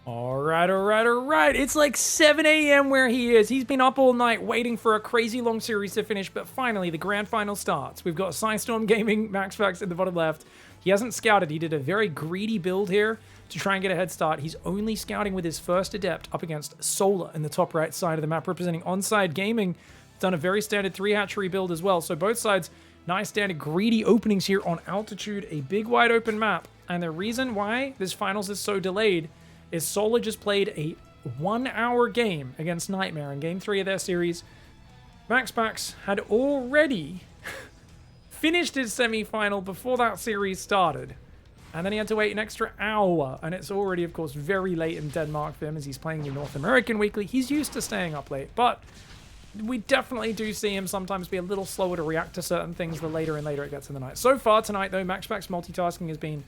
All right. It's like 7 a.m. where he is. He's been up all night waiting for a crazy long series to finish, but finally the grand final starts. We've got Psystorm Gaming, MAXPAX in the bottom left. He hasn't scouted. He did a very greedy build here to try and get a head start. He's only scouting with his first Adept up against Solar in the top right side of the map, representing Onside Gaming. Done a very standard 3-hatchery build as well. So both sides, nice standard greedy openings here on Altitude, a big wide open map. And the reason why this finals is so delayed is Solar just played a 1-hour game against Nightmare in Game 3 of their series. MAXPAX had already finished his semi-final before that series started. And then he had to wait an extra hour. And it's already, of course, very late in Denmark for him as he's playing the North American Weekly. He's used to staying up late. But we definitely do see him sometimes be a little slower to react to certain things the later and later it gets in the night. So far tonight, though, MAXPAX multitasking has been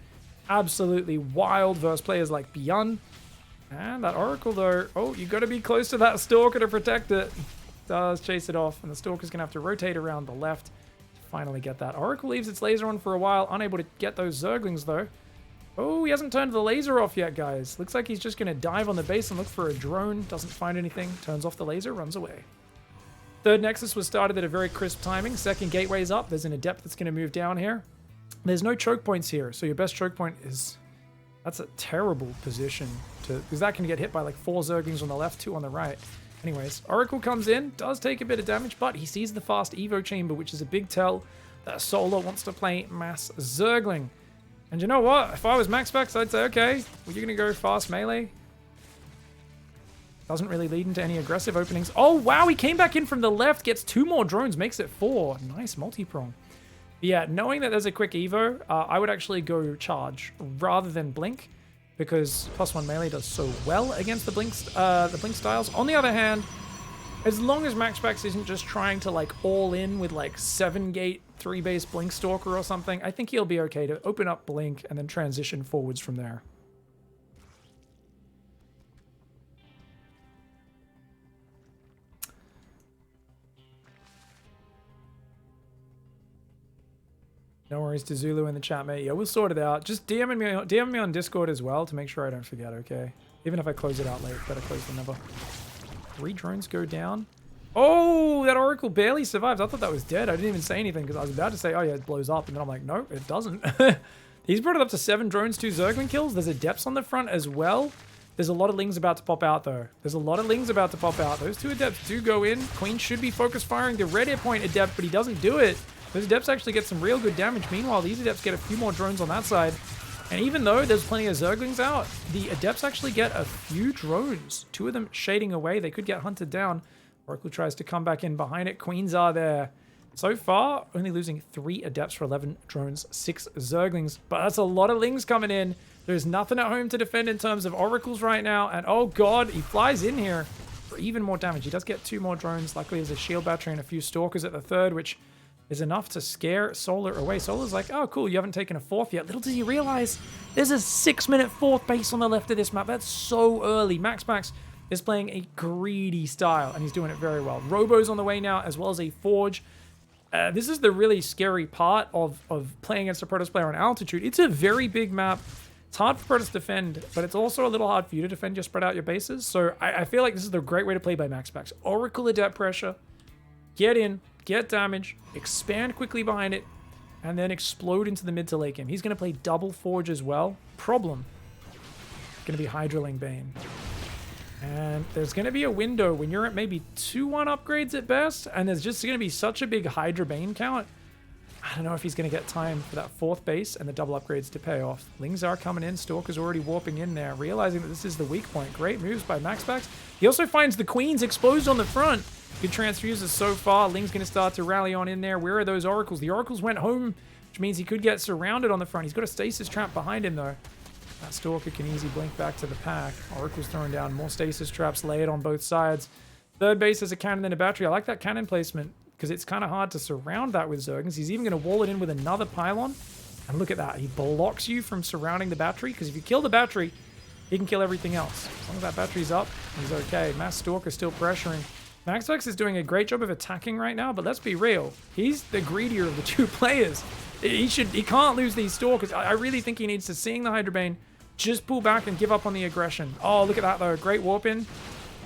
absolutely wild versus players like Beyond. And that Oracle, though, oh, you got to be close to that Stalker to protect it. Does chase it off, and the Stalker's going to have to rotate around the left to finally get that. Oracle leaves its laser on for a while, unable to get those Zerglings, though. Oh, he hasn't turned the laser off yet, guys. Looks like he's just going to dive on the base and look for a drone. Doesn't find anything, turns off the laser, runs away. Third Nexus was started at a very crisp timing. Second Gateway's up. There's an Adept that's going to move down here. There's no choke points here, so your best choke point is... That's a terrible position to... Because that can get hit by like 4 Zerglings on the left, 2 on the right. Anyways, Oracle comes in, does take a bit of damage, but he sees the fast Evo chamber, which is a big tell that Solar wants to play mass Zergling. And you know what? If I was MAXPAX, I'd say, okay, well, you're going to go fast melee. Doesn't really lead into any aggressive openings. Oh, wow, he came back in from the left, gets 2 more drones, makes it 4. Nice multi-prong. Yeah, knowing that there's a quick Evo, I would actually go charge rather than blink, because +1 melee does so well against the blink styles. On the other hand, as long as MAXPAX isn't just trying to like all in with like 7-gate 3-base blink stalker or something, I think he'll be okay to open up blink and then transition forwards from there. No worries to Zulu in the chat, mate. Yeah, we'll sort it out. Just DM me on Discord as well to make sure I don't forget, okay? Even if I close it out late, better close the number. 3 drones go down. Oh, that Oracle barely survives. I thought that was dead. I didn't even say anything because I was about to say, oh yeah, it blows up. And then I'm like, no, it doesn't. He's brought it up to 7 drones, 2 Zergling kills. There's Adepts on the front as well. There's a lot of Lings about to pop out, though. There's a lot of Lings about to pop out. Those 2 Adepts do go in. Queen should be focus firing the red air point Adept, but he doesn't do it. Those Adepts actually get some real good damage. Meanwhile, these Adepts get a few more drones on that side. And even though there's plenty of Zerglings out, the Adepts actually get a few drones. 2 of them shading away. They could get hunted down. Oracle tries to come back in behind it. Queens are there. So far, only losing 3 Adepts for 11 drones, 6 Zerglings. But that's a lot of Lings coming in. There's nothing at home to defend in terms of Oracles right now. And oh god, he flies in here for even more damage. He does get 2 more drones. Luckily, there's a shield battery and a few Stalkers at the third, which is enough to scare Solar away. Solar's like, oh cool, you haven't taken a 4th yet. Little does he realize there's a 6-minute 4th base on the left of this map. That's so early. MAXPAX is playing a greedy style, and he's doing it very well. Robo's on the way now, as well as a Forge. This is the really scary part of playing against a Protoss player on Altitude. It's a very big map. It's hard for Protoss to defend, but it's also a little hard for you to defend. Just spread out your bases. So I feel like this is the great way to play by MAXPAX. Oracle Adept pressure. Get in. Get damage, expand quickly behind it, and then explode into the mid to late game. He's going to play double Forge as well. Problem. Going to be Hydraling Bane. And there's going to be a window when you're at maybe 2-1 upgrades at best, and there's just going to be such a big Hydra Bane count. I don't know if he's going to get time for that 4th base and the double upgrades to pay off. Lings are coming in. Stalker's already warping in there, realizing that this is the weak point. Great moves by MAXPAX. He also finds the Queens exposed on the front. Good transfuses so far. Ling's going to start to rally on in there. Where are those Oracles? The Oracles went home, which means he could get surrounded on the front. He's got a stasis trap behind him, though. That Stalker can easily blink back to the pack. Oracle's throwing down more stasis traps layered on both sides. Third base has a cannon and a battery. I like that cannon placement because it's kind of hard to surround that with Zerglings. He's even going to wall it in with another pylon. And look at that. He blocks you from surrounding the battery because if you kill the battery, he can kill everything else. As long as that battery's up, he's okay. Mass Stalker still pressuring. MAXPAX is doing a great job of attacking right now, but let's be real. He's the greedier of the 2 players. He can't lose these Stalkers. I really think he needs to, seeing the Hydra Bane, just pull back and give up on the aggression. Oh, look at that, though. Great warp in.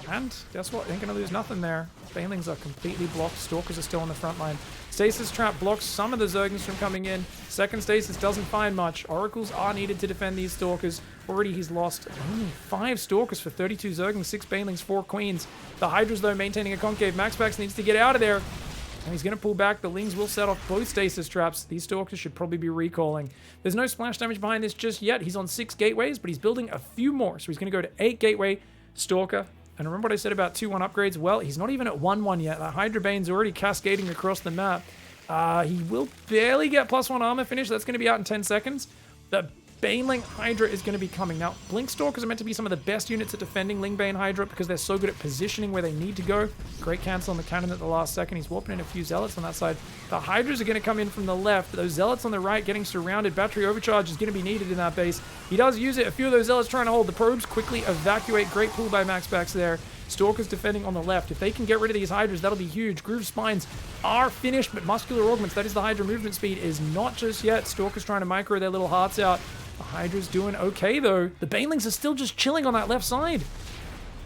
And guess what? Ain't going to lose nothing there. Banelings are completely blocked. Stalkers are still on the front line. Stasis Trap blocks some of the Zerglings from coming in. Second Stasis doesn't find much. Oracles are needed to defend these Stalkers. Already he's lost only 5 Stalkers for 32 Zerglings, 6 Banelings, 4 Queens. The Hydras, though, maintaining a concave. MAXPAX needs to get out of there. And he's going to pull back. The Lings will set off both Stasis Traps. These Stalkers should probably be recalling. There's no splash damage behind this just yet. He's on 6 Gateways, but he's building a few more. So he's going to go to 8 Gateway Stalker. And remember what I said about 2-1 upgrades? Well, he's not even at 1-1 yet. That Hydra Bane's already cascading across the map. He will barely get +1 armor finish. That's going to be out in 10 seconds. The Baneling Hydra is going to be coming. Now, Blink Stalkers are meant to be some of the best units at defending Ling Bane Hydra because they're so good at positioning where they need to go. Great cancel on the cannon at the last second. He's warping in a few Zealots on that side. The Hydras are going to come in from the left. Those Zealots on the right getting surrounded. Battery overcharge is going to be needed in that base. He does use it. A few of those Zealots trying to hold the probes. Quickly evacuate. Great pull by MAXPAX there. Stalkers defending on the left. If they can get rid of these Hydras, that'll be huge. Groove Spines are finished, but Muscular Augments, that is the Hydra movement speed, is not just yet. Stalkers trying to micro their little hearts out. The Hydra's doing okay, though. The Banelings are still just chilling on that left side.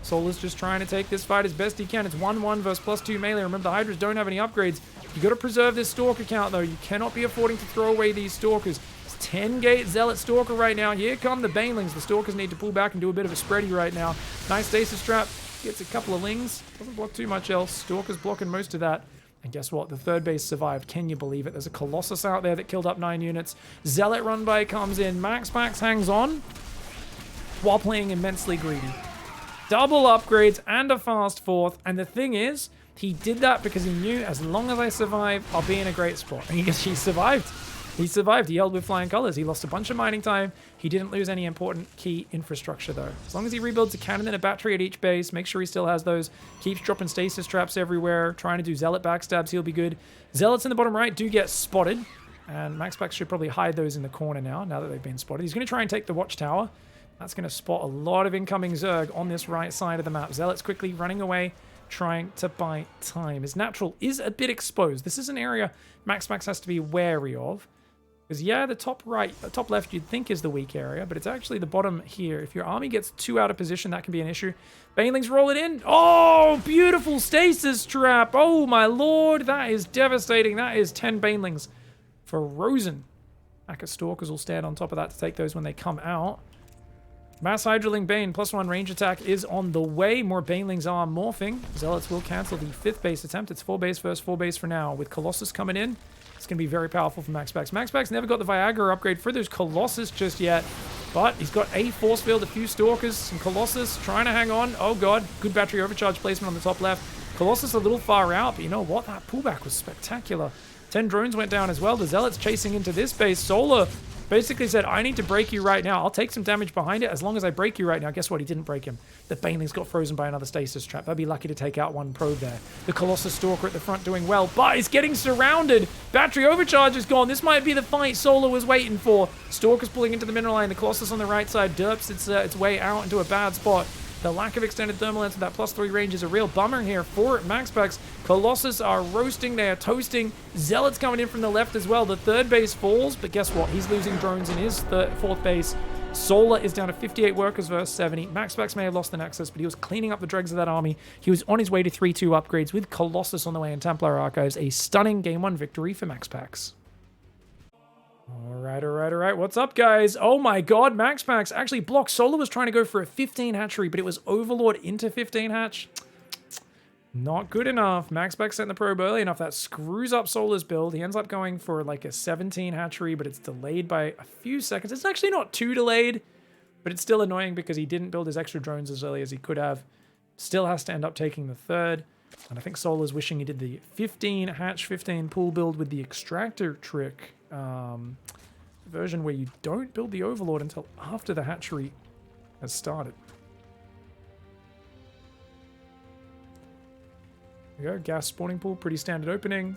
Solar's just trying to take this fight as best he can. It's 1-1 versus +2 melee. Remember, the Hydras don't have any upgrades. You got to preserve this Stalker count, though. You cannot be affording to throw away these Stalkers. It's 10 Gate Zealot Stalker right now. Here come the Banelings. The Stalkers need to pull back and do a bit of a spready right now. Nice Stasis Trap. Gets a couple of Lings. Doesn't block too much else. Stalker's blocking most of that. And guess what? The third base survived. Can you believe it? There's a Colossus out there that killed up 9 units. Zealot run by comes in. MAXPAX hangs on while playing immensely greedy. Double upgrades and a fast fourth. And the thing is, he did that because he knew as long as I survive, I'll be in a great spot. And he survived. He survived. He held with flying colors. He lost a bunch of mining time. He didn't lose any important key infrastructure, though. As long as he rebuilds a cannon and a battery at each base, make sure he still has those, keeps dropping stasis traps everywhere, trying to do Zealot backstabs, he'll be good. Zealots in the bottom right do get spotted, and MAXPAX should probably hide those in the corner now that they've been spotted. He's going to try and take the watchtower. That's going to spot a lot of incoming Zerg on this right side of the map. Zealots quickly running away, trying to buy time. His natural is a bit exposed. This is an area MAXPAX has to be wary of. Because, yeah, the top right, top left you'd think is the weak area, but it's actually the bottom here. If your army gets too out of position, that can be an issue. Banelings roll it in. Oh, beautiful stasis trap. Oh, my lord. That is devastating. That is 10 Banelings for Rosen. Pack of Stalkers will stand on top of that to take those when they come out. Mass Hydraling Bane, +1 range attack is on the way. More Banelings are morphing. Zealots will cancel the 5th base attempt. It's 4 base versus 4 base for now. With Colossus coming in, it's going to be very powerful for MAXPAX. MAXPAX never got the Viagra upgrade for those Colossus just yet, but he's got a force field, a few Stalkers, some Colossus trying to hang on. Oh god, good battery overcharge placement on the top left. Colossus a little far out, but you know what? That pullback was spectacular. 10 drones went down as well. The Zealots chasing into this base. Solar basically said, I need to break you right now. I'll take some damage behind it as long as I break you right now. Guess what? He didn't break him. The Banelings got frozen by another stasis trap. They'll be lucky to take out one probe there. The Colossus Stalker at the front doing well, but he's getting surrounded. Battery overcharge is gone. This might be the fight Solar was waiting for. Stalker's pulling into the mineral line. The Colossus on the right side derps its way out into a bad spot. The lack of extended thermal lens with that +3 range is a real bummer here for MAXPAX. Colossus are roasting, they are toasting. Zealots coming in from the left as well. The third base falls, but guess what? He's losing drones in his fourth base. Solar is down to 58 workers versus 70. MAXPAX may have lost the Nexus, but he was cleaning up the dregs of that army. He was on his way to 3-2 upgrades with Colossus on the way in Templar Archives. A stunning Game 1 victory for MAXPAX. All right. What's up, guys? Oh my god, MAXPAX actually blocked. Solar was trying to go for a 15 hatchery, but it was Overlord into 15 hatch. Not good enough. MAXPAX sent the probe early enough. That screws up Solar's build. He ends up going for like a 17 hatchery, but it's delayed by a few seconds. It's actually not too delayed, but it's still annoying because he didn't build his extra drones as early as he could have. Still has to end up taking the third. And I think Solar's wishing he did the 15 hatch, 15 pool build with the extractor trick. Version where you don't build the Overlord until after the hatchery has started. There we go, gas spawning pool, pretty standard opening.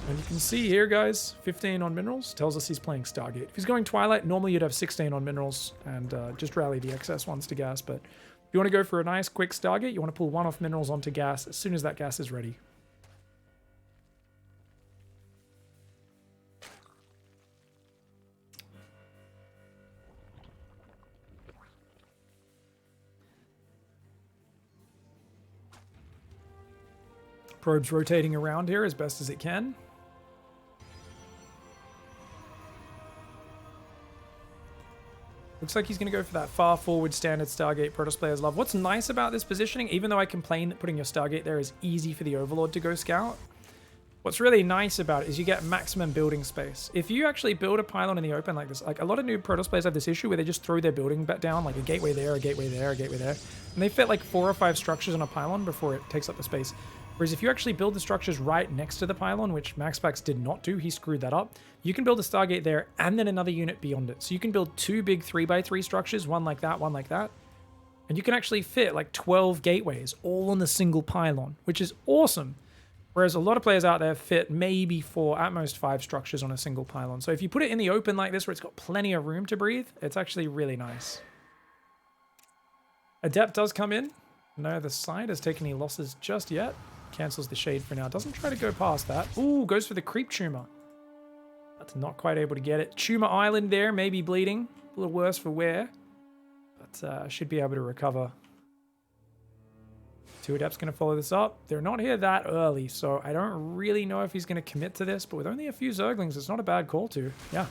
And you can see here, guys, 15 on minerals, tells us he's playing Stargate. If he's going Twilight, normally you'd have 16 on minerals and just rally the excess ones to gas, but if you want to go for a nice quick Stargate, you want to pull one off minerals onto gas as soon as that gas is ready. Probes rotating around here as best as it can. Looks like he's going to go for that far forward standard Stargate Protoss players love. What's nice about this positioning, even though I complain that putting your Stargate there is easy for the Overlord to go scout, what's really nice about it is you get maximum building space. If you actually build a pylon in the open like this, like a lot of new Protoss players have this issue where they just throw their building back down, like a gateway there, a gateway there, a gateway there, and they fit like 4 or 5 structures on a pylon before it takes up the space. Whereas if you actually build the structures right next to the pylon, which MAXPAX did not do, he screwed that up, you can build a Stargate there and then another unit beyond it. So you can build 2 big 3x3 structures, one like that, and you can actually fit like 12 gateways all on the single pylon, which is awesome. Whereas a lot of players out there fit maybe 4, at most 5 structures on a single pylon. So if you put it in the open like this where it's got plenty of room to breathe, it's actually really nice. Adept does come in. No, the side has taken any losses just yet. Cancels the shade for now. Doesn't try to go past that. Ooh, goes for the creep tumor. That's not quite able to get it. Tumor Island there, maybe bleeding. A little worse for wear. But should be able to recover. 2 Adepts going to follow this up. They're not here that early, so I don't really know if he's going to commit to this. But with only a few Zerglings, it's not a bad call to. Yeah.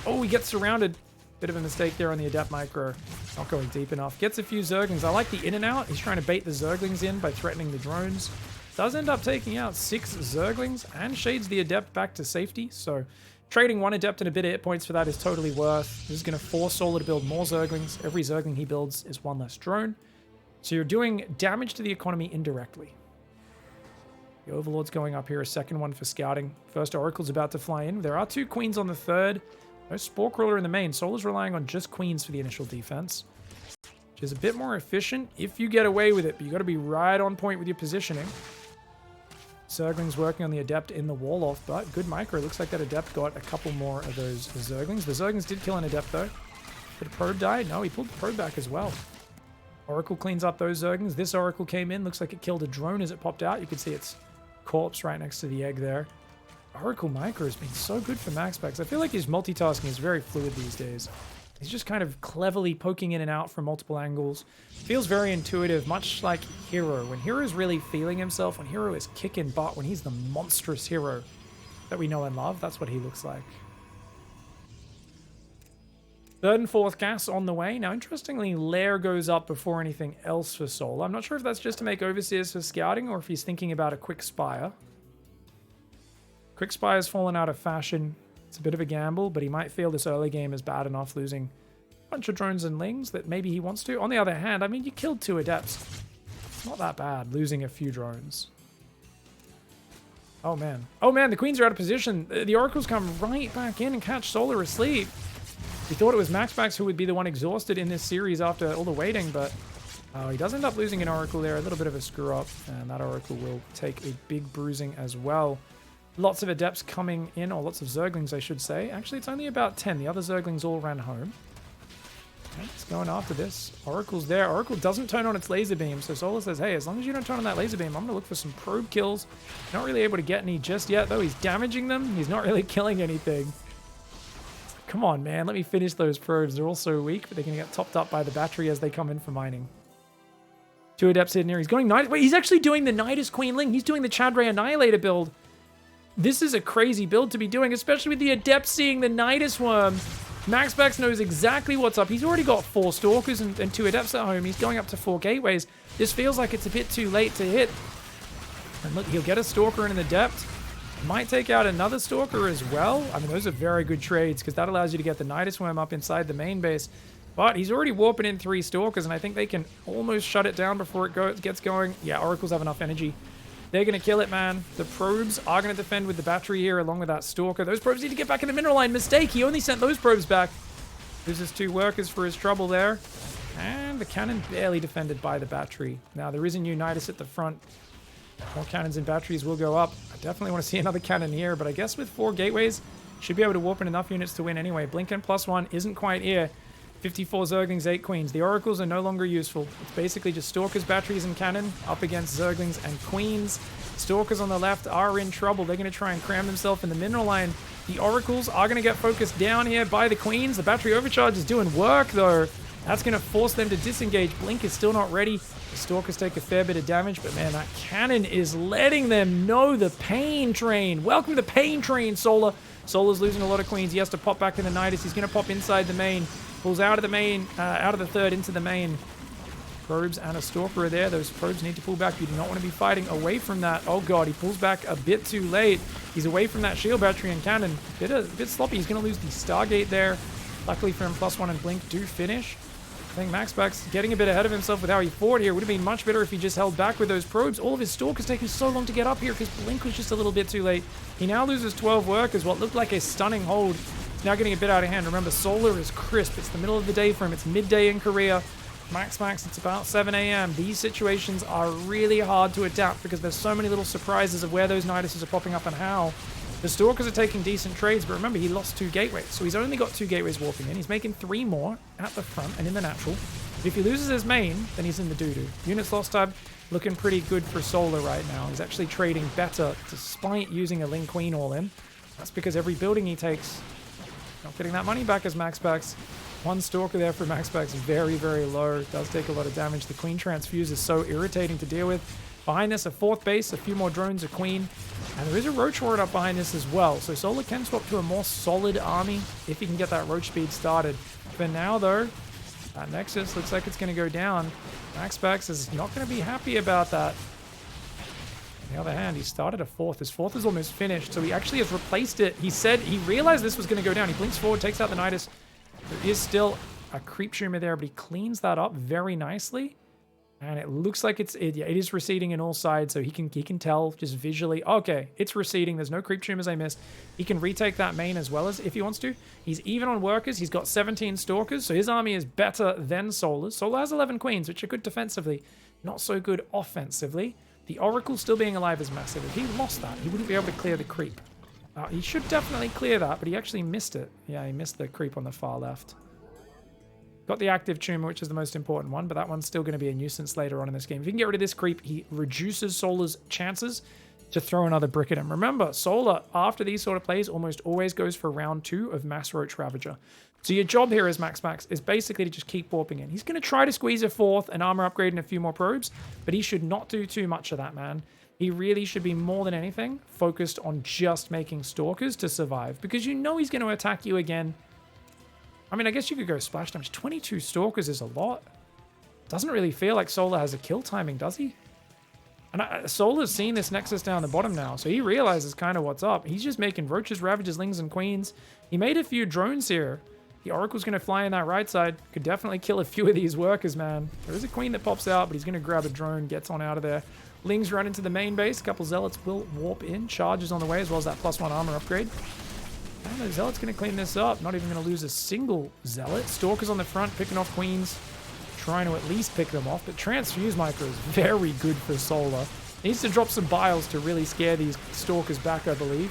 Oh, he gets surrounded. Bit of a mistake there on the Adept micro. Not going deep enough. Gets a few Zerglings. I like the in and out. He's trying to bait the Zerglings in by threatening the drones. Does end up taking out 6 Zerglings and shades the Adept back to safety. So trading 1 Adept and a bit of hit points for that is totally worth. This is going to force Solar to build more Zerglings. Every Zergling he builds is 1 less drone. So you're doing damage to the economy indirectly. The Overlord's going up here, a second one for scouting. First Oracle's about to fly in. There are 2 Queens on the third. No Spore Crawler in the main. Solar's relying on just Queens for the initial defense, which is a bit more efficient if you get away with it, but you got to be right on point with your positioning. Zerglings working on the Adept in the wall off, but good micro. Looks like that Adept got a couple more of those Zerglings. The Zerglings did kill an Adept though. Did a probe die? No, he pulled the probe back as well. Oracle cleans up those Zerglings. This Oracle came in. Looks like it killed a drone as it popped out. You can see its corpse right next to the egg there. Oracle micro has been so good for MAXPAX. I feel like his multitasking is very fluid these days. He's just kind of cleverly poking in and out from multiple angles. Feels very intuitive, much like Hero. When Hero's really feeling himself, when Hero is kicking butt, when he's the monstrous hero that we know and love, that's what he looks like. 3rd and 4th gas on the way. Now, interestingly, Lair goes up before anything else for Soul. I'm not sure if that's just to make Overseers for scouting or if he's thinking about a Quick Spire. Quick Spire's fallen out of fashion. It's a bit of a gamble, but he might feel this early game is bad enough losing a bunch of drones and lings that maybe he wants to. On the other hand, I mean, you killed 2 Adepts. It's not that bad, losing a few drones. Oh, man. Oh, man, the Queens are out of position. The Oracles come right back in and catch Solar asleep. We thought it was MAXPAX who would be the one exhausted in this series after all the waiting, but he does end up losing an Oracle there. A little bit of a screw-up, and that Oracle will take a big bruising as well. Lots of Adepts coming in, or lots of Zerglings, I should say. Actually, it's only about 10. The other Zerglings all ran home. Okay, it's going after this. Oracle's there. Oracle doesn't turn on its laser beam, so Solar says, hey, as long as you don't turn on that laser beam, I'm going to look for some probe kills. Not really able to get any just yet, though. He's damaging them. He's not really killing anything. Come on, man. Let me finish those probes. They're all so weak, but they're going to get topped up by the battery as they come in for mining. 2 Adepts hidden here. He's going Nidus. Wait, he's actually doing the Nidus Queenling. He's doing the Chadray Annihilator build. This is a crazy build to be doing, especially with the Adept seeing the Nidus Worm. MAXPAX knows exactly what's up. He's already got 4 Stalkers and 2 Adepts at home. He's going up to 4 Gateways. This feels like it's a bit too late to hit. And look, he'll get a Stalker and an Adept. Might take out another Stalker as well. I mean, those are very good trades because that allows you to get the Nidus Worm up inside the main base. But he's already warping in 3 Stalkers, and I think they can almost shut it down before it gets going. Yeah, Oracles have enough energy. They're going to kill it, man. The probes are going to defend with the battery here along with that Stalker. Those probes need to get back in the mineral line. Mistake. He only sent those probes back. Loses 2 workers for his trouble there. And the cannon barely defended by the battery. Now, there is a new Nidus at the front. More cannons and batteries will go up. I definitely want to see another cannon here, but I guess with 4 gateways, should be able to warp in enough units to win anyway. Blinken +1 isn't quite here. 54 Zerglings, 8 Queens. The Oracles are no longer useful. It's basically just Stalkers, batteries, and cannon up against Zerglings and Queens. Stalkers on the left are in trouble. They're going to try and cram themselves in the mineral line. The Oracles are going to get focused down here by the Queens. The battery overcharge is doing work, though. That's going to force them to disengage. Blink is still not ready. The Stalkers take a fair bit of damage, but man, that cannon is letting them know the pain train. Welcome to the pain train, Solar. Solar's losing a lot of queens. He has to pop back in the Nidus. He's going to pop inside the main. Pulls out of the main, out of the third into the main. Probes and a Stalker are there. Those probes need to pull back. You do not want to be fighting away from that. Oh god, he pulls back a bit too late. He's away from that shield battery and cannon. A bit sloppy. He's going to lose the Stargate there. Luckily for him, +1 and Blink do finish. I think MAXPAX getting a bit ahead of himself with how he fought here. Would have been much better if he just held back with those probes. All of his Stalkers taking so long to get up here because Blink was just a little bit too late. He now loses 12 workers. What looked like a stunning hold. It's now getting a bit out of hand. Remember, Solar is crisp. It's the middle of the day for him. It's midday in Korea. MAXPAX, it's about 7 a.m. These situations are really hard to adapt because there's so many little surprises of where those Niduses are popping up and how. The Stalkers are taking decent trades, but remember, he lost 2 gateways. So he's only got 2 gateways warping in. He's making 3 more at the front and in the natural. But if he loses his main, then he's in the doo-doo. Units lost tab looking pretty good for Solar right now. He's actually trading better despite using a Ling Queen all in. That's because every building he takes, not getting that money back as MAXPAX. 1 Stalker there for MAXPAX, very, very low. Does take a lot of damage. The Queen Transfuse is so irritating to deal with. Behind this, a 4th base, a few more drones, a Queen. And there is a Roach Ward up behind this as well. So Solar can swap to a more solid army if he can get that Roach speed started. For now, though, that Nexus looks like it's going to go down. MAXPAX is not going to be happy about that. On the other hand, he started a 4th. His 4th is almost finished, so he actually has replaced it. He said he realized this was going to go down. He blinks forward, takes out the Nidus. There is still a creep tumor there, but he cleans that up very nicely. And it looks like it is receding in all sides, so he can tell just visually, okay, it's receding. There's no creep tumors I missed. He can retake that main as well as if he wants to. He's even on workers. He's got 17 Stalkers, so his army is better than Solar's. Solar has 11 Queens, which are good defensively, not so good offensively. The Oracle still being alive is massive. If he lost that, he wouldn't be able to clear the creep. He should definitely clear that, but he actually missed it. Yeah, he missed the creep on the far left. Got the active tumor, which is the most important one, but that one's still going to be a nuisance later on in this game. If you can get rid of this creep, he reduces Solar's chances to throw another brick at him. Remember, Solar, after these sort of plays, almost always goes for round 2 of Mass Roach Ravager. So your job here as MAXPAX is basically to just keep warping in. He's going to try to squeeze a 4th, an armor upgrade, and a few more probes, but he should not do too much of that, man. He really should be more than anything focused on just making Stalkers to survive, because you know he's going to attack you again. I mean, I guess you could go splash damage. 22 Stalkers is a lot. Doesn't really feel like Solar has a kill timing, does he? And Solar's seen this Nexus down the bottom now, so he realizes kind of what's up. He's just making Roaches, Ravagers, Lings, and Queens. He made a few drones here. The Oracle's going to fly in that right side. Could definitely kill a few of these workers, man. There is a Queen that pops out, but he's going to grab a drone, gets on out of there. Lings run into the main base. A couple Zealots will warp in. Charges on the way, as well as that +1 armor upgrade. And the Zealot's going to clean this up. Not even going to lose a single Zealot. Stalkers on the front, picking off Queens. Trying to at least pick them off. But Transfuse Micro is very good for Solar. Needs to drop some biles to really scare these Stalkers back, I believe.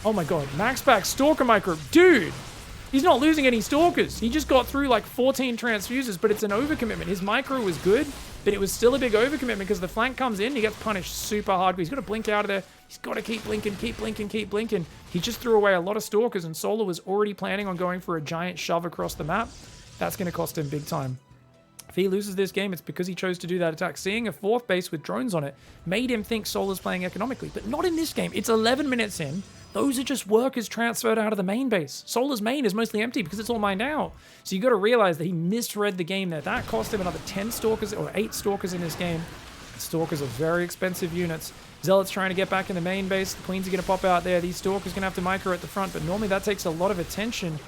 Oh my god. MAXPAX Stalker Micro. Dude! He's not losing any Stalkers. He just got through like 14 Transfuses, but it's an overcommitment. His Micro was good, but it was still a big overcommitment because the flank comes in, he gets punished super hard. He's got to blink out of there. He's got to keep blinking, keep blinking, keep blinking. He just threw away a lot of Stalkers, and Solar was already planning on going for a giant shove across the map. That's going to cost him big time. If he loses this game, it's because he chose to do that attack. Seeing a 4th base with drones on it made him think Solar's playing economically, but not in this game. It's 11 minutes in. Those are just workers transferred out of the main base. Solar's main is mostly empty because it's all mined out. So you got to realize that he misread the game there. That cost him another 10 Stalkers or 8 Stalkers in this game. Stalkers are very expensive units. Zealot's trying to get back in the main base. The Queens are going to pop out there. These Stalkers are going to have to micro at the front, but normally that takes a lot of attention.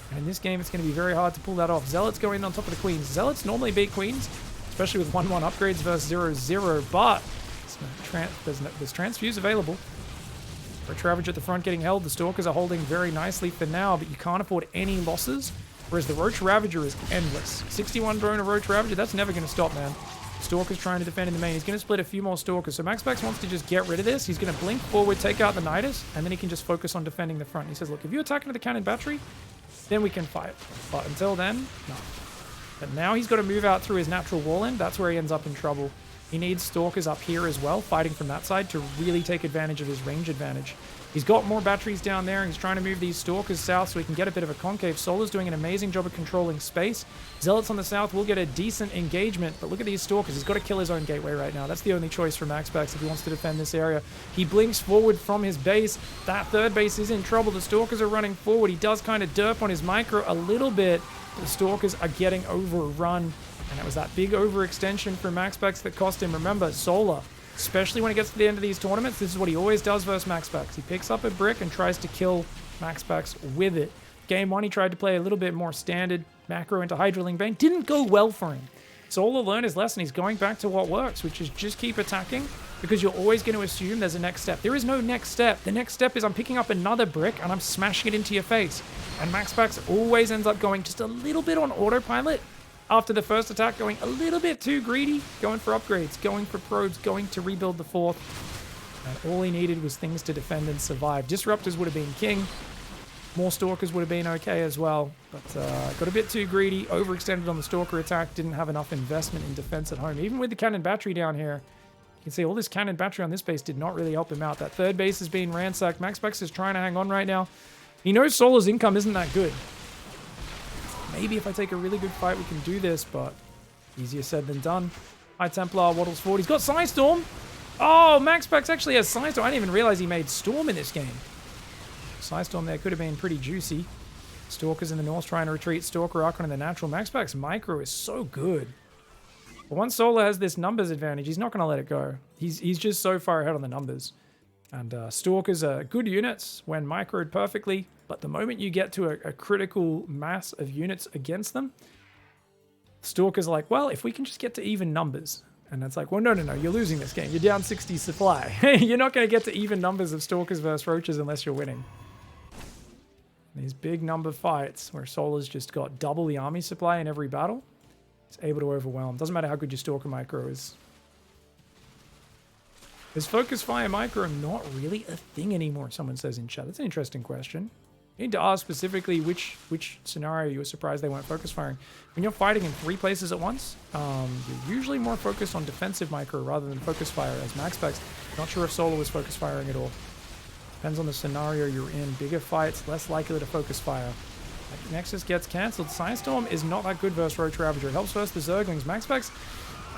And in this game, it's going to be very hard to pull that off. Zealots go in on top of the Queens. Zealots normally beat Queens, especially with 1-1 upgrades versus 0-0, but there's Transfuse available. Roach Ravager at the front getting held. The Stalkers are holding very nicely for now, but you can't afford any losses, whereas the Roach Ravager is endless. 61 drone of Roach Ravager, that's never going to stop, man. Stalker's trying to defend in the main. He's going to split a few more Stalkers, so MAXPAX wants to just get rid of this. He's going to blink forward, take out the Nidus, and then he can just focus on defending the front. He says, look, if you attack into the cannon battery, then we can fight. But until then, no. But now he's got to move out through his natural wall in. That's where he ends up in trouble. He needs Stalkers up here as well, fighting from that side to really take advantage of his range advantage. He's got more batteries down there, and he's trying to move these Stalkers south so he can get a bit of a concave. Solar's doing an amazing job of controlling space. Zealots on the south will get a decent engagement, but look at these Stalkers. He's got to kill his own gateway right now. That's the only choice for MAXPAX if he wants to defend this area. He blinks forward from his base. That third base is in trouble. The Stalkers are running forward. He does kind of derp on his micro a little bit. The Stalkers are getting overrun, and it was that big overextension for MAXPAX that cost him. Remember, Solar, especially when it gets to the end of these tournaments, this is what he always does versus MAXPAX. He picks up a brick and tries to kill MAXPAX with it. Game 1, he tried to play a little bit more standard macro into Hydraling Bane. Didn't go well for him. Solar learned his lesson. He's going back to what works, which is just keep attacking, because you're always going to assume there's a next step. There is no next step. The next step is I'm picking up another brick and I'm smashing it into your face. And MAXPAX always ends up going just a little bit on autopilot after the first attack, going a little bit too greedy, going for upgrades, going for probes, going to rebuild the fourth. And all he needed was things to defend and survive. Disruptors would have been king. More Stalkers would have been okay as well. But got a bit too greedy, overextended on the Stalker attack, didn't have enough investment in defense at home. Even with the cannon battery down here, you can see all this cannon battery on this base did not really help him out. That third base is being ransacked. MAXPAX is trying to hang on right now. He knows Solar's income isn't that good. Maybe if I take a really good fight, we can do this, but easier said than done. High Templar waddles forward. He's got Psystorm. Oh, MAXPAX actually has Psystorm. I didn't even realize he made Storm in this game. Psystorm there could have been pretty juicy. Stalkers in the north trying to retreat. Stalker Archon in the natural. MAXPAX micro is so good. But once Solar has this numbers advantage, he's not going to let it go. He's just so far ahead on the numbers. And Stalkers are good units when microed perfectly, but the moment you get to a critical mass of units against them, Stalkers are like, well, if we can just get to even numbers. And it's like, well, no, you're losing this game. You're down 60 supply. You're not going to get to even numbers of Stalkers versus Roaches unless you're winning. These big number fights where Solar's just got double the army supply in every battle, it's able to overwhelm. Doesn't matter how good your Stalker micro is. Is Focus Fire Micro not really a thing anymore, someone says in chat? That's an interesting question. You need to ask specifically which scenario you were surprised they weren't Focus Firing. When you're fighting in 3 places at once, you're usually more focused on defensive micro rather than Focus Fire as MAXPAX. Not sure if Solar was Focus Firing at all. Depends on the scenario you're in. Bigger fights, less likely to Focus Fire. Like Nexus gets cancelled. Psystorm is not that good versus Roach Ravager. It helps versus the Zerglings. MAXPAX,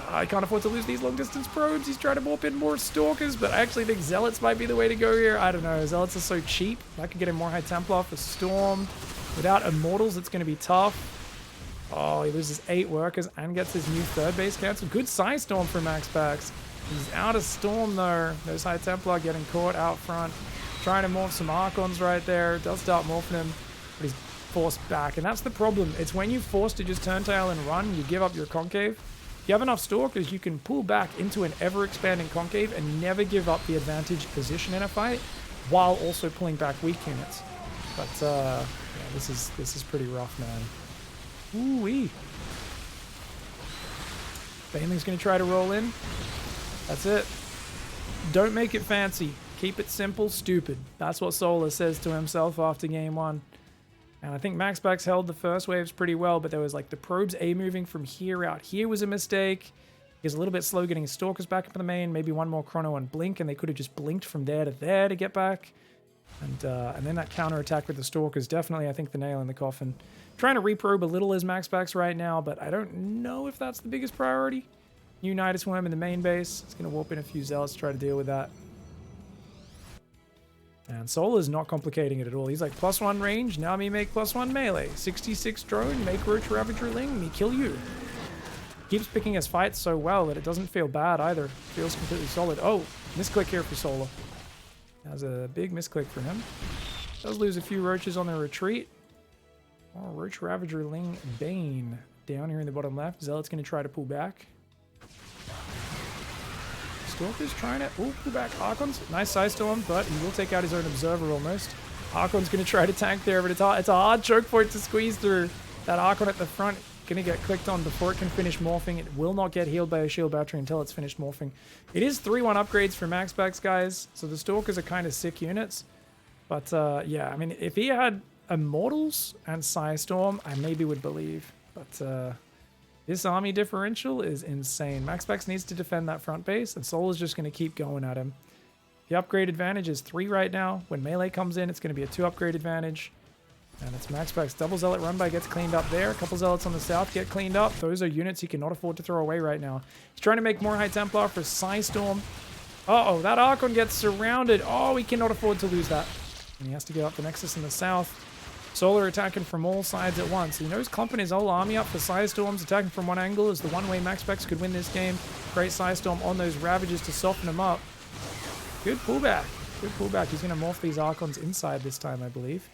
I can't afford to lose these long-distance probes. He's trying to warp in more Stalkers, but I actually think Zealots might be the way to go here. I don't know. Zealots are so cheap. I could get him more High Templar for Storm. Without Immortals, it's going to be tough. Oh, he loses 8 workers and gets his new third base cancelled. Good Psystorm for MAXPAX. He's out of Storm, though. Those High Templar getting caught out front. Trying to morph some Archons right there. Does start morphing him, but he's forced back. And that's the problem. It's when you're forced to just turn tail and run, you give up your concave. If you have enough Stalkers, you can pull back into an ever-expanding concave and never give up the advantage position in a fight, while also pulling back weak units. But yeah, this is pretty rough, man. Ooh-wee. Baneling's going to try to roll in. That's it. Don't make it fancy. Keep it simple, stupid. That's what Solar says to himself after game 1. And I think MAXPAX held the first waves pretty well, but there was like the probes A moving from here out here was a mistake. He was a little bit slow getting his Stalkers back up in the main, maybe one more Chrono and Blink, and they could have just blinked from there to get back. And then that counterattack with the Stalkers, definitely I think the nail in the coffin. Trying to reprobe a little as MAXPAX right now, but I don't know if that's the biggest priority. New Nidus Worm in the main base. It's going to warp in a few Zealots to try to deal with that. And Solar's not complicating it at all. He's like, +1 range, now me make +1 melee. 66 drone, make Roach Ravager Ling, me kill you. Keeps picking his fights so well that it doesn't feel bad either. Feels completely solid. Oh, misclick here for Solar. That was a big misclick for him. Does lose a few Roaches on the retreat. Oh, Roach Ravager Ling Bane down here in the bottom left. Zealot's going to try to pull back. Stalker's trying to pull back Archons. Nice Psystorm, but he will take out his own Observer almost. Archon's going to try to tank there, but it's a hard choke point to squeeze through. That Archon at the front going to get clicked on before it can finish morphing. It will not get healed by a shield battery until it's finished morphing. It is 3-1 upgrades for MAXPAX, guys, so the Stalkers are kind of sick units. But yeah, I mean, if he had Immortals and Psystorm, I maybe would believe. But this army differential is insane. MAXPAX needs to defend that front base, and Solar's just going to keep going at him. The upgrade advantage is 3 right now. When melee comes in, it's going to be a 2 upgrade advantage. And it's MAXPAX. Double Zealot run by gets cleaned up there. A couple Zealots on the south get cleaned up. Those are units he cannot afford to throw away right now. He's trying to make more High Templar for Psystorm. Uh-oh, that Archon gets surrounded. Oh, he cannot afford to lose that. And he has to give up the Nexus in the south. Solar attacking from all sides at once. He knows clumping his whole army up for Psystorms. Attacking from one angle is the one way MAXPAX could win this game. Great Psystorm on those Ravages to soften him up. Good pullback. Good pullback. He's going to morph these Archons inside this time, I believe.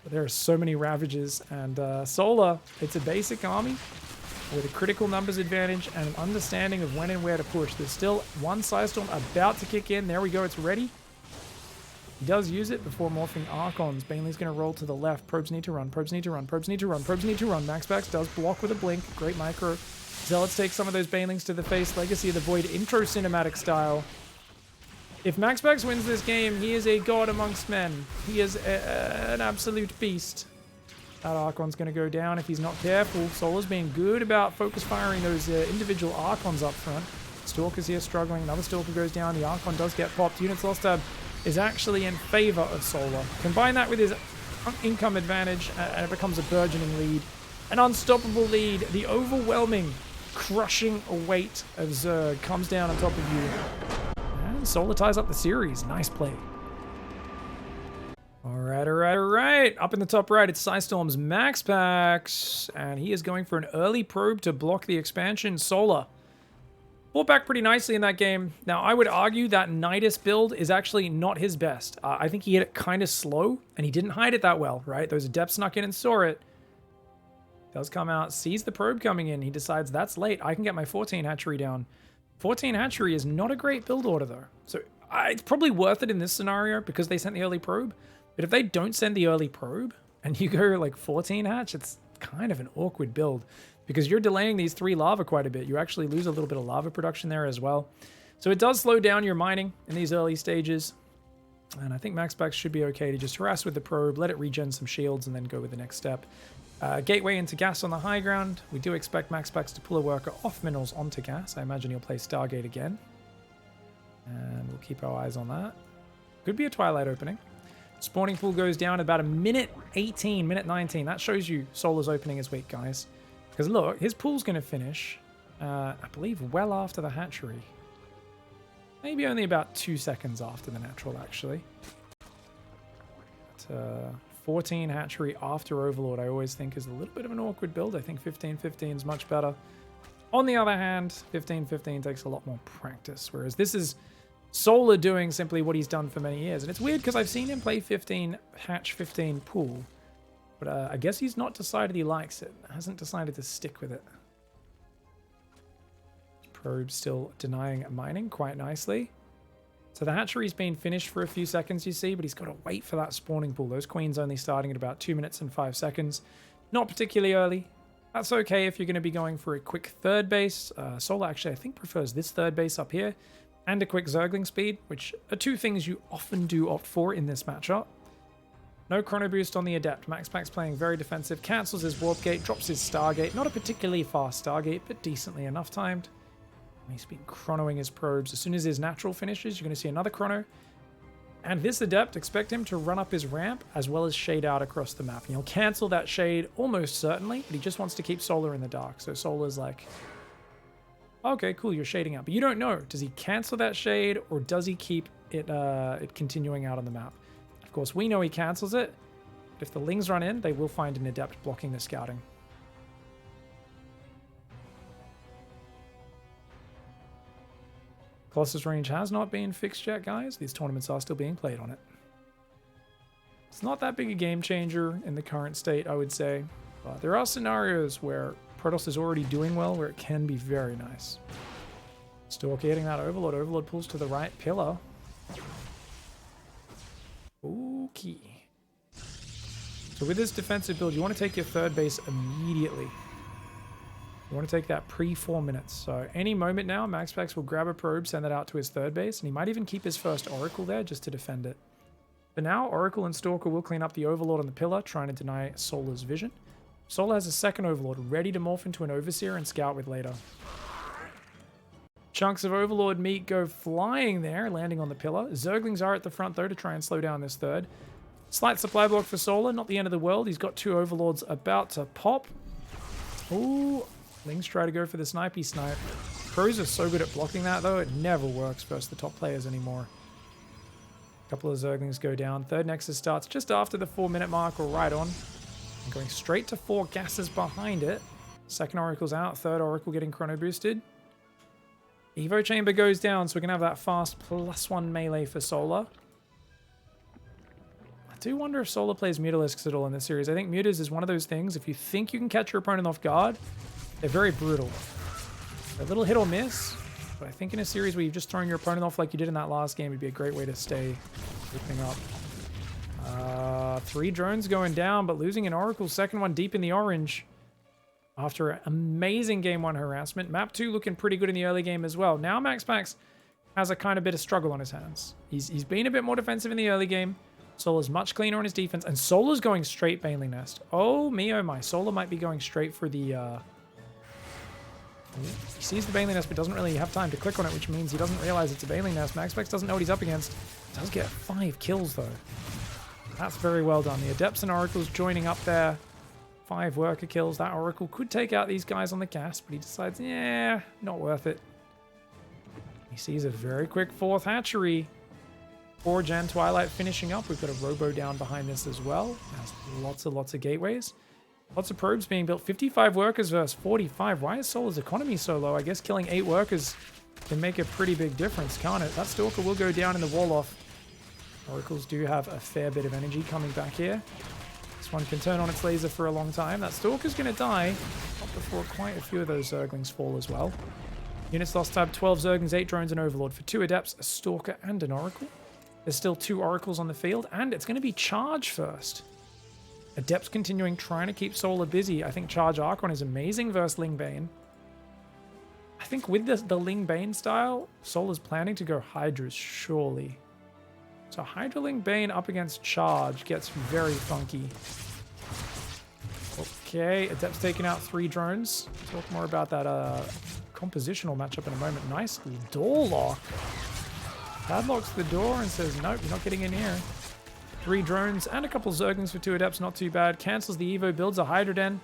But there are so many Ravages, and Solar, it's a basic army with a critical numbers advantage and an understanding of when and where to push. There's still one Psystorm about to kick in. There we go, it's ready. He does use it before morphing Archons. Banely's going to roll to the left. Probes need to run, probes need to run, probes need to run, probes need to run. MAXPAX does block with a blink. Great micro. Zealots take some of those Banelings to the face. Legacy of the Void intro cinematic style. If MAXPAX wins this game, he is a god amongst men. He is an absolute beast. That Archon's going to go down if he's not careful. Solar's being good about focus firing those individual Archons up front. Stalker's here struggling. Another Stalker goes down. The Archon does get popped. Units lost tab is actually in favor of Solar. Combine that with his income advantage, and it becomes a burgeoning lead. An unstoppable lead. The overwhelming, crushing weight of Zerg comes down on top of you. Solar ties up the series. Nice play. Alright, alright, alright. Up in the top right, it's Psystorm's MAXPAX. And he is going for an early probe to block the expansion. Solar fought back pretty nicely in that game. Now, I would argue that Nidus build is actually not his best. I think he hit it kind of slow, and he didn't hide it that well, right? Those Adepts snuck in and saw it. Does come out, sees the probe coming in. He decides, that's late. I can get my 14 hatchery down. 14 hatchery is not a great build order, though. So it's probably worth it in this scenario because they sent the early probe. But if they don't send the early probe and you go like 14 hatch, it's kind of an awkward build because you're delaying these 3 lava quite a bit. You actually lose a little bit of lava production there as well. So it does slow down your mining in these early stages. And I think MAXPAX should be okay to just harass with the probe, let it regen some shields, and then go with the next step. Gateway into gas on the high ground. We do expect MAXPAX to pull a worker off minerals onto gas. I imagine he'll play Stargate again. And we'll keep our eyes on that. Could be a Twilight opening. Spawning pool goes down about a minute 18, minute 19. That shows you Solar's opening is weak, guys. Because look, his pool's going to finish, I believe, well after the hatchery. Maybe only about 2 seconds after the natural, actually. But, 14 hatchery after Overlord, I always think is a little bit of an awkward build. I think 15-15 is much better. On the other hand, 15-15 takes a lot more practice, whereas this is Solar doing simply what he's done for many years. And it's weird because I've seen him play 15 hatch, 15 pool, but I guess he's not decided he likes it. Hasn't decided to stick with it. Probe still denying mining quite nicely. So the hatchery's been finished for a few seconds, you see, but he's got to wait for that spawning pool. Those queens only starting at about 2 minutes and 5 seconds. Not particularly early. That's okay if you're going to be going for a quick third base. Solar actually, I think, prefers this third base up here. And a quick Zergling speed, which are 2 things you often do opt for in this matchup. No chrono boost on the Adept. MAXPAX playing very defensive. Cancels his Warp Gate, drops his Stargate. Not a particularly fast Stargate, but decently enough timed. He's been chronoing his probes. As soon as his natural finishes, you're going to see another chrono. And this Adept, expect him to run up his ramp as well as shade out across the map. And he'll cancel that shade almost certainly, but he just wants to keep Solar in the dark. So Solar's like, okay, cool, you're shading out. But you don't know. Does he cancel that shade or does he keep it, it continuing out on the map? Of course, we know he cancels it. But if the Lings run in, they will find an Adept blocking the scouting. Colossus range has not been fixed yet, guys. These tournaments are still being played on it. It's not that big a game changer in the current state, I would say. But there are scenarios where Protoss is already doing well, where it can be very nice. Stalker hitting that Overlord. Overlord pulls to the right pillar. Okay. So with this defensive build, you want to take your third base immediately. You want to take that pre-4 minutes. So any moment now, MAXPAX will grab a probe, send that out to his third base, and he might even keep his first Oracle there just to defend it. For now, Oracle and Stalker will clean up the Overlord on the pillar, trying to deny Solar's vision. Solar has a second Overlord ready to morph into an Overseer and scout with later. Chunks of Overlord meat go flying there, landing on the pillar. Zerglings are at the front, though, to try and slow down this third. Slight supply block for Solar, not the end of the world. He's got 2 Overlords about to pop. Ooh, Lings try to go for the snipey snipe. Pros are so good at blocking that, though. It never works versus the top players anymore. A couple of Zerglings go down. Third Nexus starts just after the 4-minute mark, or right on. And going straight to 4 gases behind it. Second Oracle's out. Third Oracle getting chrono boosted. Evo Chamber goes down, so we can have that fast +1 melee for Solar. I do wonder if Solar plays Mutalisks at all in this series. I think Mutas is one of those things, if you think you can catch your opponent off guard, they're very brutal. They're a little hit or miss, but I think in a series where you've just thrown your opponent off like you did in that last game, it'd be a great way to stay opening up. 3 drones going down, but losing an Oracle. Second one deep in the orange. After an amazing game 1 harassment. Map 2 looking pretty good in the early game as well. Now MAXPAX has a kind of bit of struggle on his hands. He's been a bit more defensive in the early game. Solar's much cleaner on his defense. And Solar's going straight Baneling Nest. Oh me, oh my. Solar might be going straight for the... He sees the Baneling Nest but doesn't really have time to click on it, which means he doesn't realize it's a Baneling Nest. MAXPAX doesn't know what he's up against. Does get 5 kills though. That's very well done. The Adepts and Oracles joining up there. 5 worker kills. That Oracle could take out these guys on the gas, but he decides, yeah, not worth it. He sees a very quick 4th hatchery. 4 Gen Twilight finishing up. We've got a Robo down behind this as well. Has lots of gateways. Lots of probes being built. 55 workers versus 45. Why is Solar's economy so low? I guess killing 8 workers can make a pretty big difference, can't it? That Stalker will go down in the wall off. Oracles do have a fair bit of energy coming back here. This one can turn on its laser for a long time. That Stalker's going to die. Not before quite a few of those Zerglings fall as well. Units lost tab, 12 Zerglings, 8 drones, and Overlord for 2 Adepts, a Stalker, and an Oracle. There's still 2 Oracles on the field, and it's going to be Charge first. Adepts continuing trying to keep Solar busy. I think Charge Archon is amazing versus Ling Bane. I think with the Ling Bane style, Solar's planning to go Hydras, surely. So Hydra Ling Bane up against Charge gets very funky. Okay, Adept's taking out 3 drones. Talk more about that compositional matchup in a moment. Nice door lock. Padlocks the door and says, nope, you're not getting in here. 3 drones and a couple Zerglings for 2 Adepts, not too bad. Cancels the Evo, builds a Hydra Den.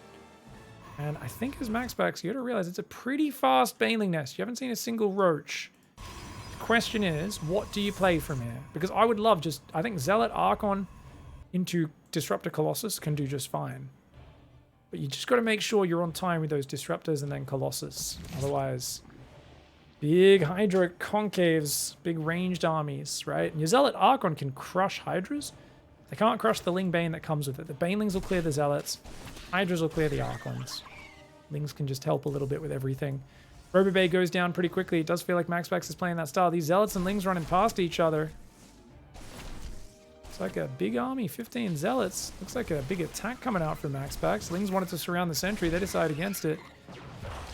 And I think as MAXPAX, you gotta realize it's a pretty fast Baneling Nest. You haven't seen a single Roach. Question is, what do you play from here? Because I would love I think Zealot Archon into Disruptor Colossus can do just fine. But you just got to make sure you're on time with those Disruptors and then Colossus. Otherwise, big Hydra concaves, big ranged armies, right? And your Zealot Archon can crush Hydras. They can't crush the Ling Bane that comes with it. The Banelings will clear the Zealots. Hydras will clear the Archons. Lings can just help a little bit with everything. Robobay goes down pretty quickly. It does feel like MAXPAX is playing that style. These Zealots and Lings running past each other. It's like a big army, 15 Zealots. Looks like a big attack coming out from MAXPAX. Lings wanted to surround the sentry. They decide against it.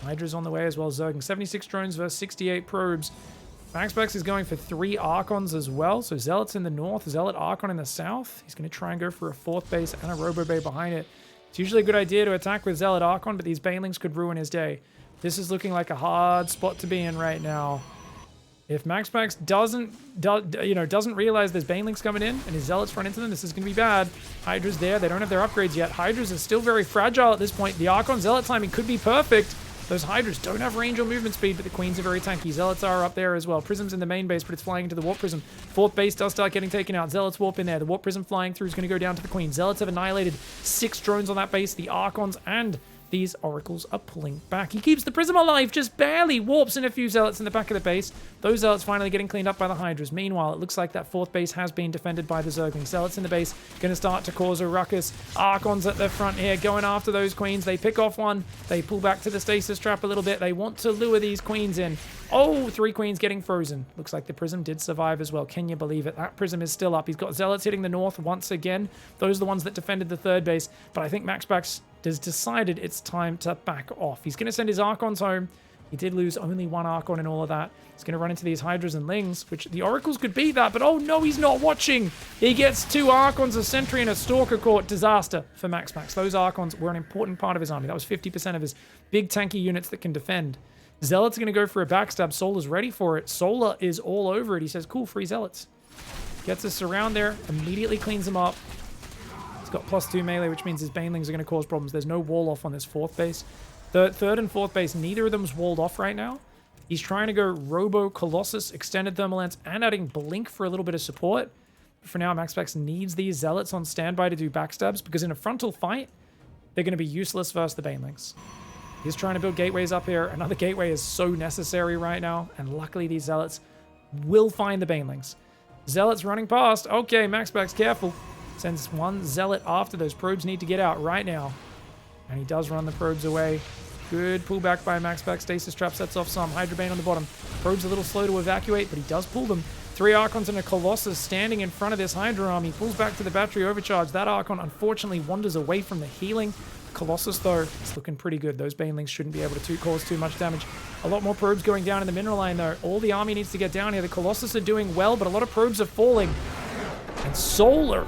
Hydra's on the way as well. Zerging 76 drones versus 68 probes. MAXPAX is going for 3 Archons as well. So Zealots in the north, Zealot Archon in the south. He's going to try and go for a 4th base and a Robobay behind it. It's usually a good idea to attack with Zealot Archon, but these Banelings could ruin his day. This is looking like a hard spot to be in right now. If MAXPAX doesn't realize there's Banelings coming in and his Zealots run into them, this is going to be bad. Hydra's there. They don't have their upgrades yet. Hydras are still very fragile at this point. The Archon Zealot timing could be perfect. Those Hydras don't have range or movement speed, but the Queens are very tanky. Zealots are up there as well. Prism's in the main base, but it's flying into the Warp Prism. 4th base does start getting taken out. Zealots warp in there. The Warp Prism flying through is going to go down to the Queen. Zealots have annihilated 6 drones on that base. The Archons and these Oracles are pulling back. He keeps the Prism alive, just barely warps in a few Zealots in the back of the base. Those Zealots finally getting cleaned up by the Hydras. Meanwhile, it looks like that 4th base has been defended by the Zerglings. Zealots in the base, going to start to cause a ruckus. Archons at the front here, going after those Queens. They pick off one. They pull back to the Stasis Trap a little bit. They want to lure these Queens in. Oh, 3 Queens getting frozen. Looks like the Prism did survive as well. Can you believe it? That Prism is still up. He's got Zealots hitting the north once again. Those are the ones that defended the 3rd base. But I think MAXPAX has decided it's time to back off. He's going to send his Archons home. He did lose only 1 Archon in all of that. He's going to run into these Hydras and Lings, which the Oracles could beat that, but oh no, he's not watching. He gets 2 Archons, a Sentry, and a Stalker Court. Disaster for MAXPAX. Those Archons were an important part of his army. That was 50% of his big tanky units that can defend. Zealot's going to go for a backstab. Solar's ready for it. Solar is all over it. He says, cool, free Zealots. Gets us around there, immediately cleans him up. He's got +2 melee, which means his banelings are going to cause problems. There's no wall off on this fourth base. Third and fourth base, neither of them's walled off right now. He's trying to go Robo Colossus, extended thermal lance, and adding Blink for a little bit of support. But for now, MAXPAX needs these Zealots on standby to do backstabs, because in a frontal fight, they're going to be useless versus the banelings. He's trying to build gateways up here. Another gateway is so necessary right now, and luckily these Zealots will find the banelings. Zealots running past. Okay, MAXPAX, careful. Sends one Zealot after. Those probes need to get out right now. And he does run the probes away. Good pullback by MAXPAX. Stasis Trap sets off some. Hydrobane on the bottom. Probes a little slow to evacuate, but he does pull them. 3 Archons and a Colossus standing in front of this Hydra army. Pulls back to the battery overcharge. That Archon unfortunately wanders away from the healing. Colossus, though, it's looking pretty good. Those banelings shouldn't be able to cause too much damage. A lot more probes going down in the mineral line, though. All the army needs to get down here. The Colossus are doing well, but a lot of probes are falling. And Solar,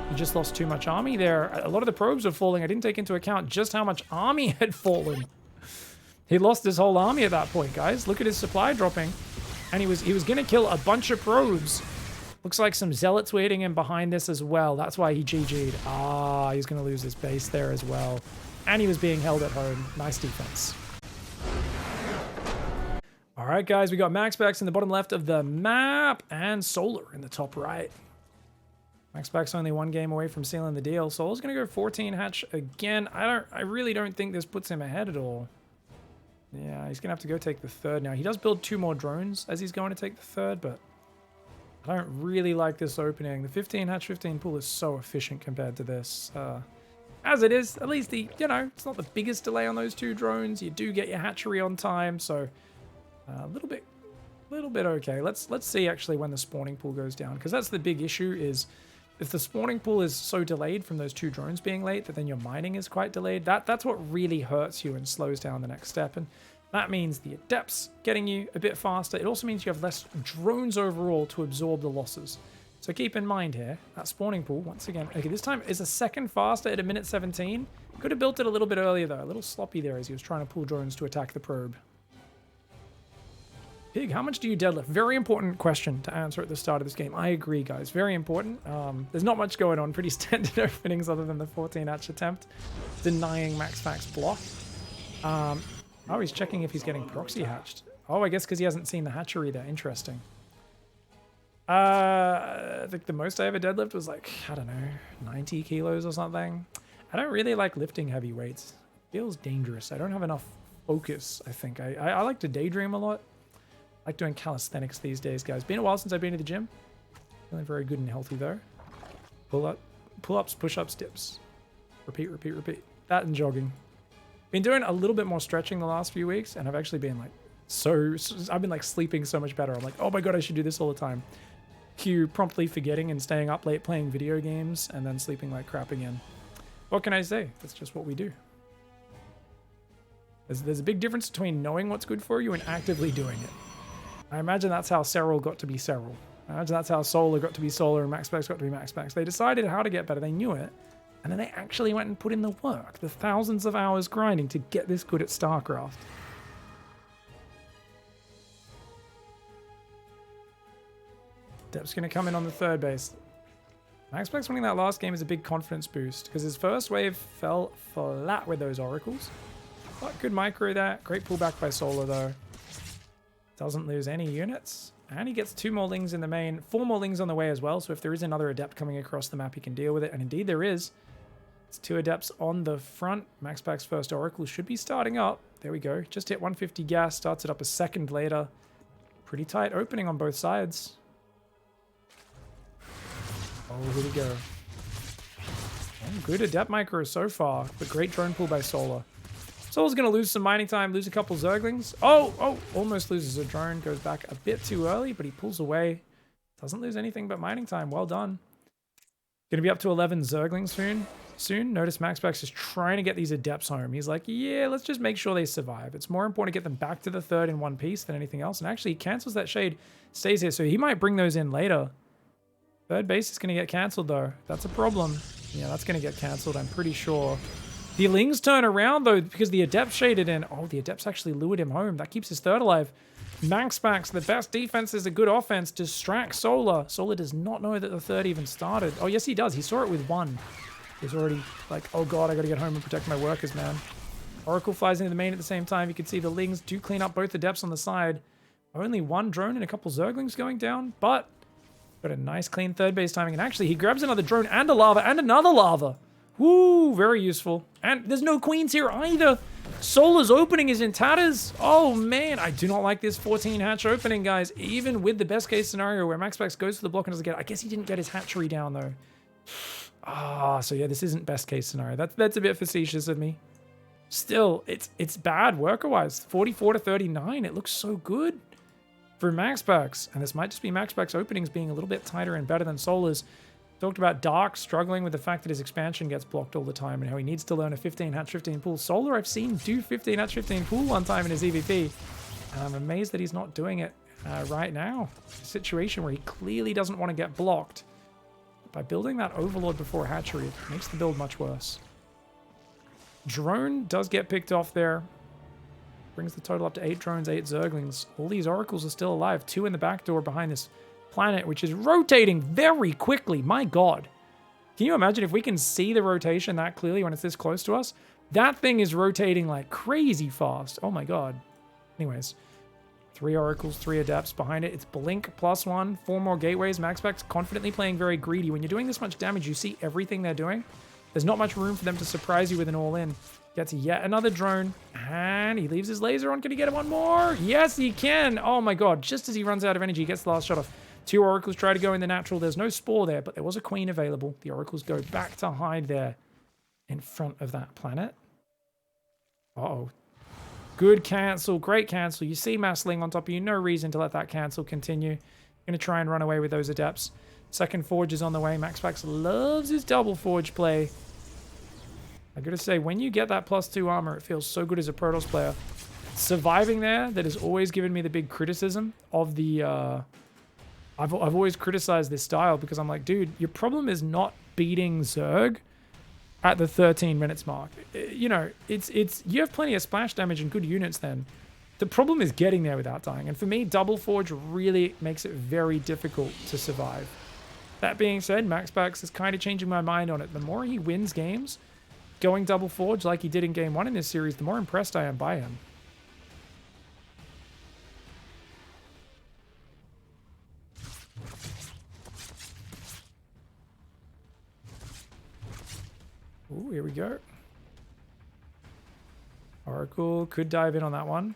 he just lost too much army there. A lot of the probes are falling. I didn't take into account just how much army had fallen. He lost his whole army at that point, guys. Look at his supply dropping. And he was going to kill a bunch of probes. Looks like some Zealots waiting in behind this as well. That's why he GG'd. Ah, he's going to lose his base there as well. And he was being held at home. Nice defense. All right, guys. We got MAXPAX in the bottom left of the map and Solar in the top right. MAXPAX only 1 game away from sealing the deal. Solar's going to go 14 hatch again. I really don't think this puts him ahead at all. Yeah, he's going to have to go take the third now. He does build 2 more drones as he's going to take the third, but I don't really like this opening. The 15 hatch, 15 pull is so efficient compared to this. As it is, at least it's not the biggest delay on those 2 drones. You do get your hatchery on time, so a little bit okay. Let's see actually when the spawning pool goes down, because that's the big issue is if the spawning pool is so delayed from those 2 drones being late that then your mining is quite delayed. That's what really hurts you and slows down the next step. And that means the Adepts getting you a bit faster. It also means you have less drones overall to absorb the losses. So keep in mind here, that spawning pool, once again, okay, this time is a second faster at 1:17. Could have built it a little bit earlier though, a little sloppy there as he was trying to pull drones to attack the probe. Pig, how much do you deadlift? Very important question to answer at the start of this game. I agree, guys. Very important. There's not much going on. Pretty standard openings other than the 14 hatch attempt. Denying MAXPAX block. Oh, he's checking if he's getting proxy hatched. Oh, I guess because he hasn't seen the hatchery there. Interesting. I think the most I ever deadlift was like, I don't know, 90 kilos or something. I don't really like lifting heavy weights. It feels dangerous. I don't have enough focus, I think. I like to daydream a lot. I like doing calisthenics these days, guys. Been a while since I've been to the gym. Feeling very good and healthy, though. Pull-ups, push-ups, dips. Repeat, repeat, repeat. That and jogging. Been doing a little bit more stretching the last few weeks, and I've actually been like I've been like sleeping so much better. I'm like, oh my god, I should do this all the time. Cue promptly forgetting and staying up late playing video games, and then sleeping like crap again. What can I say? That's just what we do. There's a big difference between knowing what's good for you and actively doing it. I imagine that's how Serral got to be Serral. I imagine that's how Solar got to be Solar and MAXPAX got to be MAXPAX. They decided how to get better. They knew it. And then they actually went and put in the work, the thousands of hours grinding to get this good at StarCraft. Dep's going to come in on the third base. MAXPAX winning that last game is a big confidence boost because his first wave fell flat with those oracles. But good micro there. Great pullback by Solar though. Doesn't lose any units. And he gets 2 more lings in the main. 4 more lings on the way as well. So if there is another Adept coming across the map, he can deal with it. And indeed there is. It's 2 Adepts on the front. MAXPAX's first Oracle should be starting up. There we go. Just hit 150 gas. Starts it up a second later. Pretty tight opening on both sides. Oh, here we go. Oh, good Adept micro so far. But great drone pull by Solar. Solar's going to lose some mining time, lose a couple Zerglings. Oh, almost loses a drone. Goes back a bit too early, but he pulls away. Doesn't lose anything but mining time. Well done. Going to be up to 11 Zerglings soon. Notice MAXPAX is trying to get these Adepts home. He's like, yeah, let's just make sure they survive. It's more important to get them back to the third in one piece than anything else. And actually, he cancels that shade, stays here. So he might bring those in later. Third base is going to get cancelled, though. That's a problem. Yeah, that's going to get cancelled, I'm pretty sure. The Lings turn around, though, because the Adept shaded in. Oh, the Adept's actually lured him home. That keeps his third alive. MAXPAX, the best defense is a good offense. Distracts Solar. Solar does not know that the third even started. Oh, yes, he does. He saw it with one. He's already like, oh god, I gotta get home and protect my workers, man. Oracle flies into the main at the same time. You can see the Lings do clean up both the Adepts on the side. Only one drone and a couple Zerglings going down, but got a nice clean third base timing. And actually, he grabs another drone and a lava and another lava. Woo, very useful. And there's no queens here either. Solar's opening is in tatters. Oh man, I do not like this 14 hatch opening, guys. Even with the best case scenario where MAXPAX goes for the block and doesn't get it. I guess he didn't get his hatchery down though. Ah, so yeah, this isn't best case scenario. That's a bit facetious of me. Still, it's bad worker-wise. 44 to 39. It looks so good for MAXPAX. And this might just be MAXPAX openings being a little bit tighter and better than Solar's. Talked about Dark struggling with the fact that his expansion gets blocked all the time and how he needs to learn a 15 hatch 15 pool. Solar I've seen do 15 hatch 15 pool one time in his EVP. And I'm amazed that he's not doing it right now. A situation where he clearly doesn't want to get blocked. By building that Overlord before hatchery, it makes the build much worse. Drone does get picked off there. Brings the total up to 8 drones, 8 Zerglings. All these Oracles are still alive. 2 in the back door behind this planet, which is rotating very quickly. My god. Can you imagine if we can see the rotation that clearly when it's this close to us? That thing is rotating like crazy fast. Oh my god. Anyways. 3 Oracles, 3 Adepts behind it. It's Blink +1, 4 more Gateways. MAXPAX confidently playing very greedy. When you're doing this much damage, you see everything they're doing. There's not much room for them to surprise you with an all-in. Gets yet another drone, and he leaves his laser on. Can he get one more? Yes, he can. Oh my god. Just as he runs out of energy, he gets the last shot off. 2 Oracles try to go in the natural. There's no Spore there, but there was a Queen available. The Oracles go back to hide there in front of that planet. Uh-oh. Good cancel. Great cancel. You see Massling on top of you. No reason to let that cancel continue. Going to try and run away with those Adepts. Second Forge is on the way. MAXPAX loves his double Forge play. I got to say, when you get that +2 armor, it feels so good as a Protoss player. Surviving there, that has always given me the big criticism of the... I've always criticized this style because I'm like, dude, your problem is not beating Zerg at the 13 minutes mark. You know, you have plenty of splash damage and good units then. The problem is getting there without dying. And for me, double Forge really makes it very difficult to survive. That being said, MAXPAX is kind of changing my mind on it. The more he wins games, going double Forge like he did in game 1 in this series, the more impressed I am by him. Ooh, here we go. Oracle could dive in on that one.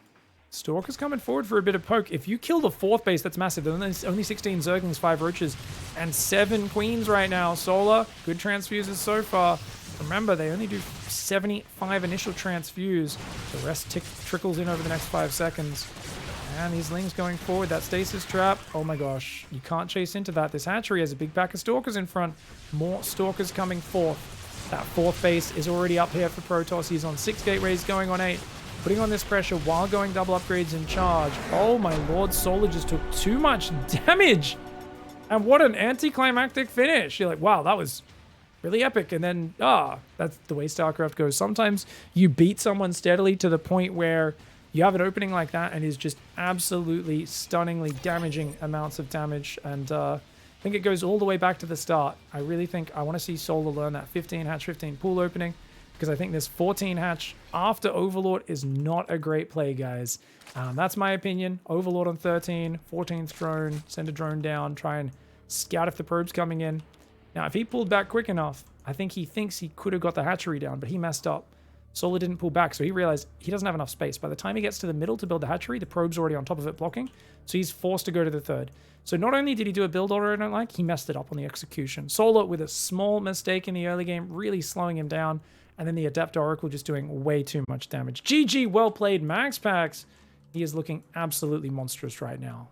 Stalker's coming forward for a bit of poke. If you kill the 4th base, that's massive. There's only 16 Zerglings, 5 Roaches, and 7 Queens right now. Solar, good transfuses so far. Remember, they only do 75 initial transfuse. The rest trickles in over the next 5 seconds. And these Lings going forward. That stasis trap. Oh my gosh. You can't chase into that. This hatchery has a big pack of Stalkers in front. More Stalkers coming forth. That 4th base is already up here for Protoss. He's on 6 gateways, going on 8. Putting on this pressure while going double upgrades in charge. Oh my lord, Solar just took too much damage. And what an anticlimactic finish. You're like, wow, that was really epic. And then, that's the way StarCraft goes. Sometimes you beat someone steadily to the point where you have an opening like that and is just absolutely stunningly damaging amounts of damage. And I think it goes all the way back to the start. I really think I want to see Solar learn that 15 hatch 15 pool opening, because I think this 14 hatch after Overlord is not a great play, guys. That's my opinion. Overlord on 13, 14th drone, send a drone down, try and scout if the probe's coming in. Now, if he pulled back quick enough, I think he thinks he could have got the hatchery down, but he messed up. Solar didn't pull back, so he realized he doesn't have enough space. By the time he gets to the middle to build the hatchery, the probe's already on top of it blocking, so he's forced to go to the 3rd. So not only did he do a build order I don't like, he messed it up on the execution. Solar, with a small mistake in the early game, really slowing him down, and then the Adept Oracle just doing way too much damage. GG, well played, MAXPAX. He is looking absolutely monstrous right now.